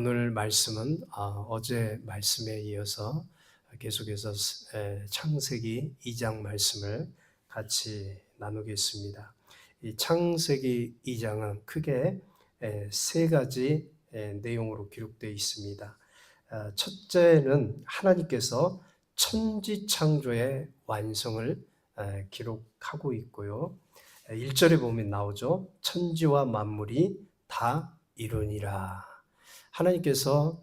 오늘 말씀은 어제 말씀에 이어서 계속해서 창세기 2장 말씀을 같이 나누겠습니다. 이 창세기 2장은 크게 세 가지 내용으로 기록되어 있습니다. 첫째는 하나님께서 천지 창조의 완성을 기록하고 있고요. 1절에 보면 나오죠. 천지와 만물이 다 이루니라. 하나님께서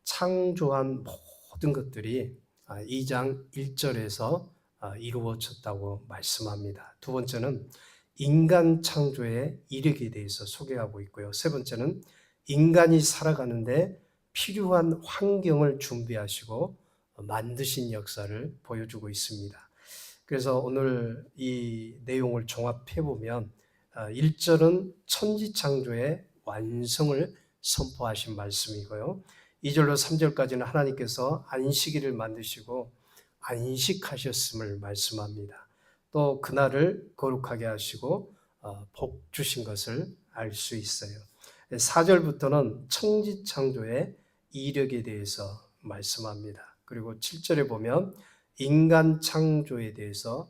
창조한 모든 것들이 2장 1절에서 이루어졌다고 말씀합니다. 두 번째는 인간 창조의 이력에 대해서 소개하고 있고요. 세 번째는 인간이 살아가는데 필요한 환경을 준비하시고 만드신 역사를 보여주고 있습니다. 그래서 오늘 이 내용을 종합해 보면 1절은 천지창조의 완성을 선포하신 말씀이고요. 2절로 3절까지는 하나님께서 안식일을 만드시고 안식하셨음을 말씀합니다. 또 그날을 거룩하게 하시고 복 주신 것을 알 수 있어요. 4절부터는 천지창조의 이력에 대해서 말씀합니다. 그리고 7절에 보면 인간 창조에 대해서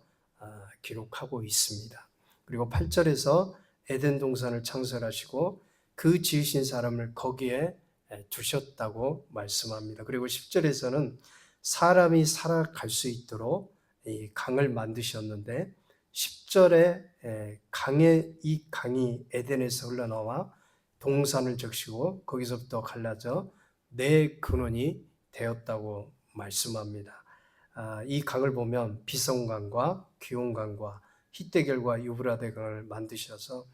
기록하고 있습니다. 그리고 8절에서 에덴 동산을 창설하시고 그 지으신 사람을 거기에 두셨다고 말씀합니다. 그리고 10절에서는 사람이 살아갈 수 있도록 이 강을 만드셨는데 10절에 이 강이 에덴에서 흘러나와 동산을 적시고 거기서부터 갈라져 네 근원이 되었다고 말씀합니다. 이 강을 보면 비성강과 기온강과 히데겔과 유브라데 강을 만드셔서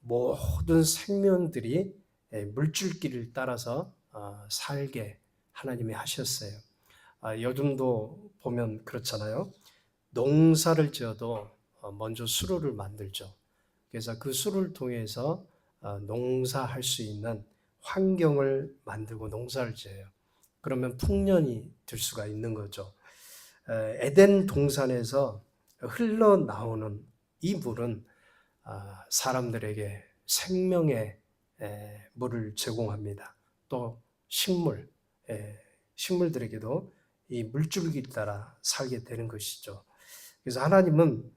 모든 생명들이 물줄기를 따라서 살게 하나님이 하셨어요. 요즘도 보면 그렇잖아요. 농사를 지어도 먼저 수로를 만들죠. 그래서 그 수로를 통해서 농사할 수 있는 환경을 만들고 농사를 지어요. 그러면 풍년이 들 수가 있는 거죠. 에덴 동산에서 흘러나오는 이 물은 사람들에게 생명의 물을 제공합니다. 또 식물들에게도 이 물줄기를 따라 살게 되는 것이죠. 그래서 하나님은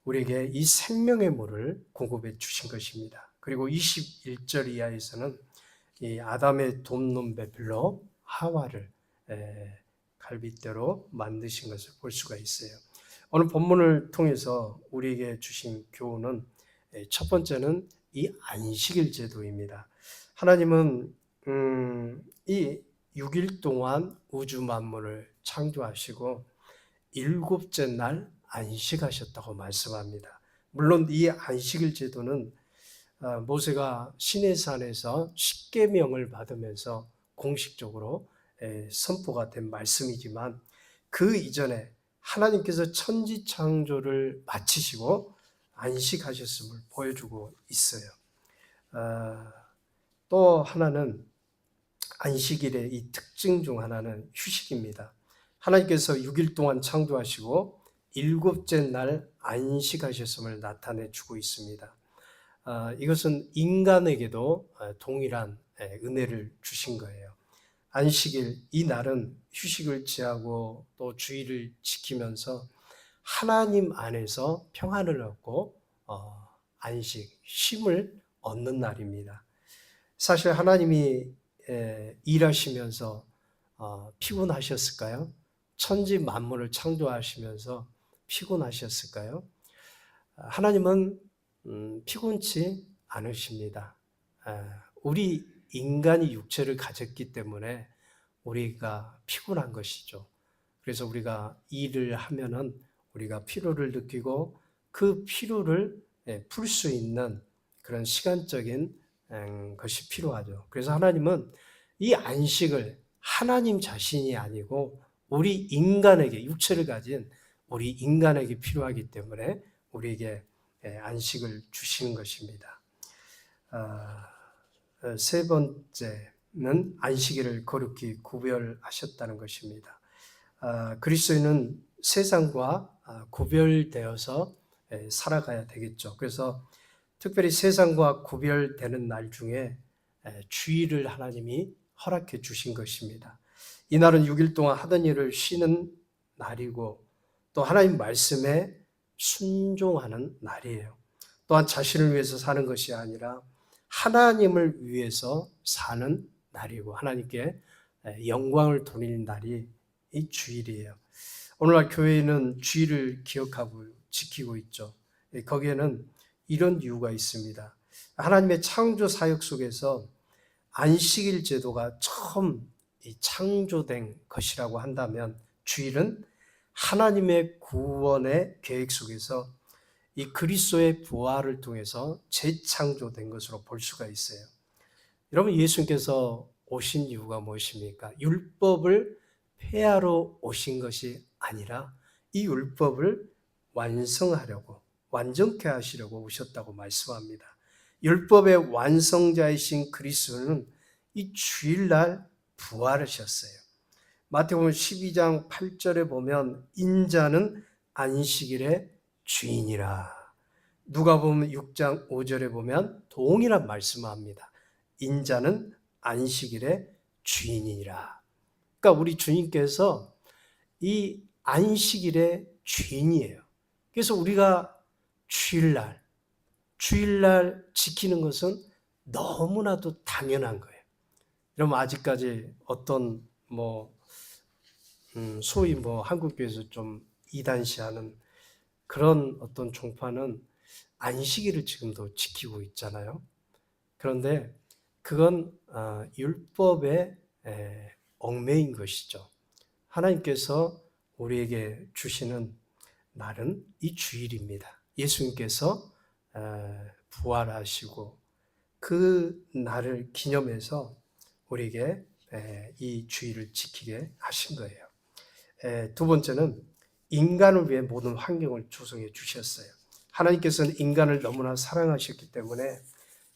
우리에게 이 생명의 물을 공급해 주신 것입니다. 그리고 21절 이하에서는 이 아담의 돕는 배필로 하와를 갈빗대로 만드신 것을 볼 수가 있어요. 오늘 본문을 통해서 우리에게 주신 교훈은 첫 번째는 이 안식일 제도입니다. 하나님은 이 6일 동안 우주 만물을 창조하시고 일곱째 날 안식하셨다고 말씀합니다. 물론 이 안식일 제도는 모세가 시내산에서 십계명을 받으면서 공식적으로 선포가 된 말씀이지만 그 이전에 하나님께서 천지 창조를 마치시고 안식하셨음을 보여주고 있어요. 또 하나는 안식일의 이 특징 중 하나는 휴식입니다. 하나님께서 6일 동안 창조하시고 일곱째 날 안식하셨음을 나타내 주고 있습니다. 이것은 인간에게도 동일한 은혜를 주신 거예요. 안식일, 이 날은 휴식을 취하고 또 주의를 지키면서 하나님 안에서 평안을 얻고 안식, 쉼을 얻는 날입니다. 사실 하나님이 일하시면서 피곤하셨을까요? 천지 만물을 창조하시면서 피곤하셨을까요? 하나님은 피곤치 않으십니다. 우리 인간이 육체를 가졌기 때문에 우리가 피곤한 것이죠. 그래서 우리가 일을 하면은 우리가 피로를 느끼고 그 피로를 풀 수 있는 그런 시간적인 것이 필요하죠. 그래서 하나님은 이 안식을 하나님 자신이 아니고 우리 인간에게, 육체를 가진 우리 인간에게 필요하기 때문에 우리에게 안식을 주시는 것입니다. 세 번째는 안식일을 거룩히 구별하셨다는 것입니다. 그리스도인은 세상과 구별되어서 살아가야 되겠죠. 그래서 특별히 세상과 구별되는 날 중에 주일을 하나님이 허락해 주신 것입니다. 이날은 6일 동안 하던 일을 쉬는 날이고 또 하나님 말씀에 순종하는 날이에요. 또한 자신을 위해서 사는 것이 아니라 하나님을 위해서 사는 날이고 하나님께 영광을 돌리는 날이 이 주일이에요. 오늘날 교회는 주일을 기억하고 지키고 있죠. 거기에는 이런 이유가 있습니다. 하나님의 창조 사역 속에서 안식일 제도가 처음 창조된 것이라고 한다면 주일은 하나님의 구원의 계획 속에서 이 그리스도의 부활을 통해서 재창조된 것으로 볼 수가 있어요. 여러분, 예수님께서 오신 이유가 무엇입니까? 율법을 폐하러 오신 것이 아니라 이 율법을 완성하려고, 완전케 하시려고 오셨다고 말씀합니다. 율법의 완성자이신 그리스도는 이 주일날 부활하셨어요. 마태복음 12장 8절에 보면 인자는 안식일의 주인이라. 누가복음 6장 5절에 보면 동일한 말씀합니다. 인자는 안식일의 주인이라. 그러니까 우리 주님께서 이 안식일의 주인이에요. 그래서 우리가 주일날 지키는 것은 너무나도 당연한 거예요. 여러분, 아직까지 어떤 소위 한국교회에서 좀 이단시하는 그런 어떤 종파는 안식일을 지금도 지키고 있잖아요. 그런데 그건 율법에 얽매인 것이죠. 하나님께서 우리에게 주시는 날은 이 주일입니다. 예수님께서 부활하시고 그 날을 기념해서 우리에게 이 주일을 지키게 하신 거예요. 두 번째는 인간을 위해 모든 환경을 조성해 주셨어요. 하나님께서는 인간을 너무나 사랑하셨기 때문에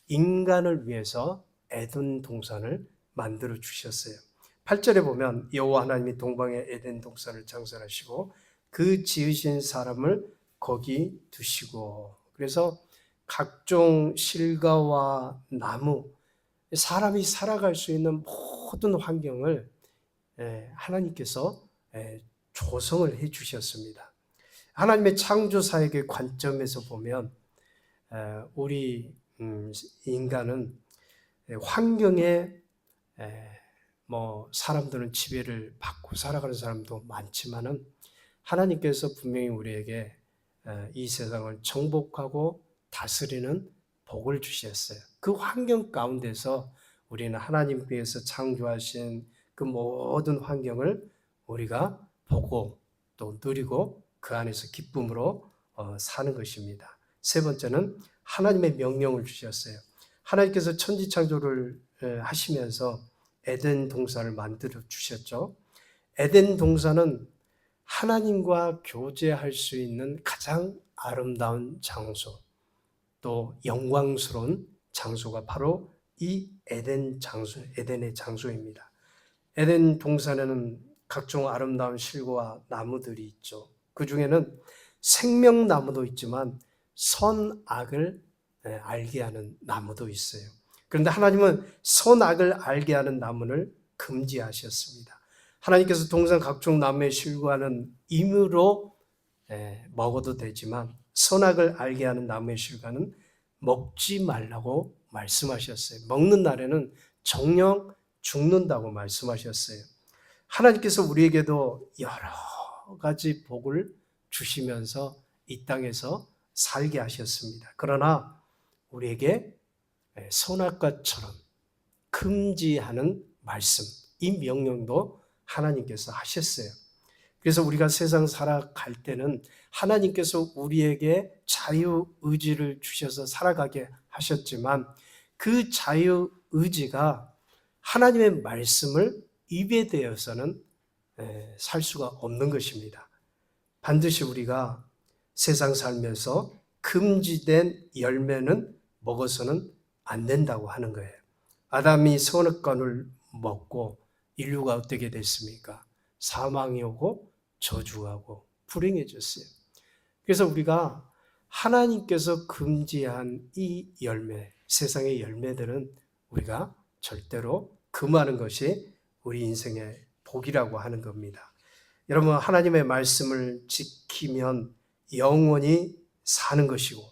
인간을 위해서 에덴 동산을 만들어 주셨어요. 8절에 보면 여호와 하나님이 동방의 에덴 동산을 창설하시고 그 지으신 사람을 거기 두시고, 그래서 각종 실과와 나무, 사람이 살아갈 수 있는 모든 환경을 하나님께서 조성을 해 주셨습니다. 하나님의 창조 사역의 관점에서 보면 우리 인간은 환경에 사람들은 지배를 받고 살아가는 사람도 많지만은 하나님께서 분명히 우리에게 이 세상을 정복하고 다스리는 복을 주셨어요. 그 환경 가운데서 우리는 하나님께서 창조하신 그 모든 환경을 우리가 보고 또 누리고 그 안에서 기쁨으로 사는 것입니다. 세 번째는 하나님의 명령을 주셨어요. 하나님께서 천지 창조를 하시면서 에덴 동산을 만들어 주셨죠. 에덴 동산은 하나님과 교제할 수 있는 가장 아름다운 장소, 또 영광스러운 장소가 바로 이 에덴의 장소입니다. 에덴 동산에는 각종 아름다운 실과 나무들이 있죠. 그 중에는 생명나무도 있지만 선악을 알게 하는 나무도 있어요. 그런데 하나님은 선악을 알게 하는 나무를 금지하셨습니다. 하나님께서 동산 각종 나무의 실과는 임으로 먹어도 되지만 선악을 알게 하는 나무의 실과는 먹지 말라고 말씀하셨어요. 먹는 날에는 정녕 죽는다고 말씀하셨어요. 하나님께서 우리에게도 여러 가지 복을 주시면서 이 땅에서 살게 하셨습니다. 그러나 우리에게 선악과처럼 금지하는 말씀, 이 명령도 하나님께서 하셨어요. 그래서 우리가 세상 살아갈 때는 하나님께서 우리에게 자유의지를 주셔서 살아가게 하셨지만 그 자유의지가 하나님의 말씀을 입에 대어서는 살 수가 없는 것입니다. 반드시 우리가 세상 살면서 금지된 열매는 먹어서는 안 된다고 하는 거예요. 아담이 선악과를 먹고 인류가 어떻게 됐습니까? 사망이 오고 저주가 오고 불행해졌어요. 그래서 우리가 하나님께서 금지한 이 열매, 세상의 열매들은 우리가 절대로 금하는 것이 우리 인생의 복이라고 하는 겁니다. 여러분, 하나님의 말씀을 지키면 영원히 사는 것이고,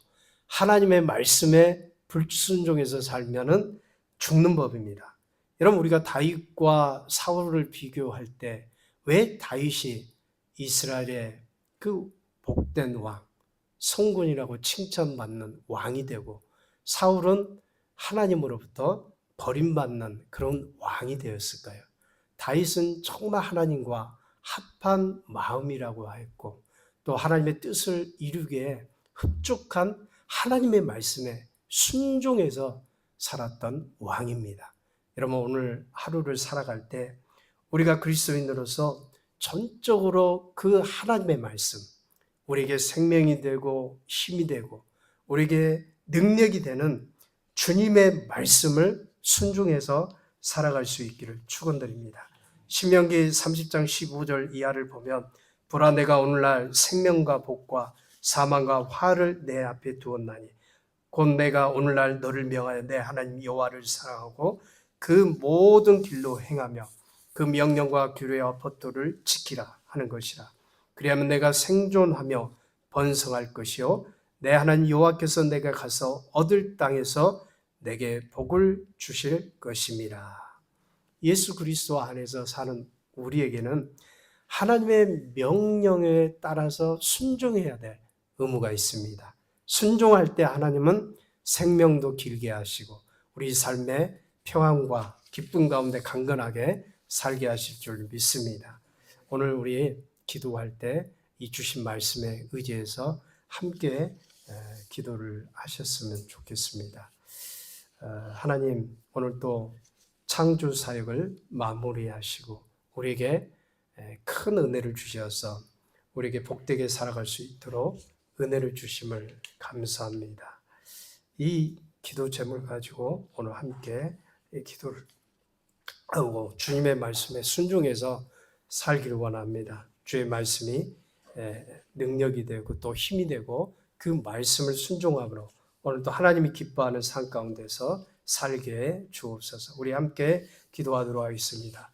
하나님의 말씀에 불순종해서 살면은 죽는 법입니다. 여러분, 우리가 다윗과 사울을 비교할 때 왜 다윗이 이스라엘의 그 복된 왕, 성군이라고 칭찬받는 왕이 되고, 사울은 하나님으로부터 버림받는 그런 왕이 되었을까요? 다윗은 정말 하나님과 합한 마음이라고 했고, 또 하나님의 뜻을 이루기에 흡족한 하나님의 말씀에 순종해서 살았던 왕입니다. 여러분, 오늘 하루를 살아갈 때 우리가 그리스도인으로서 전적으로 그 하나님의 말씀, 우리에게 생명이 되고 힘이 되고 우리에게 능력이 되는 주님의 말씀을 순종해서 살아갈 수 있기를 축원드립니다. 신명기 30장 15절 이하를 보면, 보라, 내가 오늘날 생명과 복과 사망과 화를 내 앞에 두었나니 곧 내가 오늘날 너를 명하여 내 하나님 여호와를 사랑하고 그 모든 길로 행하며 그 명령과 규례와 법도를 지키라 하는 것이라. 그리하면 내가 생존하며 번성할 것이요 내 하나님 여호와께서 내가 가서 얻을 땅에서 내게 복을 주실 것임이라. 예수 그리스도 안에서 사는 우리에게는 하나님의 명령에 따라서 순종해야 될 의무가 있습니다. 순종할 때 하나님은 생명도 길게 하시고 우리 삶의 평안과 기쁨 가운데 강건하게 살게 하실 줄 믿습니다. 오늘 우리 기도할 때 이 주신 말씀에 의지해서 함께 기도를 하셨으면 좋겠습니다. 하나님, 오늘 또 창조 사역을 마무리하시고 우리에게 큰 은혜를 주셔서 우리에게 복되게 살아갈 수 있도록 은혜를 주심을 감사합니다. 이 기도 제목을 가지고 오늘 함께 기도를 하고 주님의 말씀에 순종해서 살기를 원합니다. 주의 말씀이 능력이 되고 또 힘이 되고 그 말씀을 순종함으로 오늘도 하나님이 기뻐하는 삶 가운데서 살게 해 주옵소서. 우리 함께 기도하도록 하겠습니다.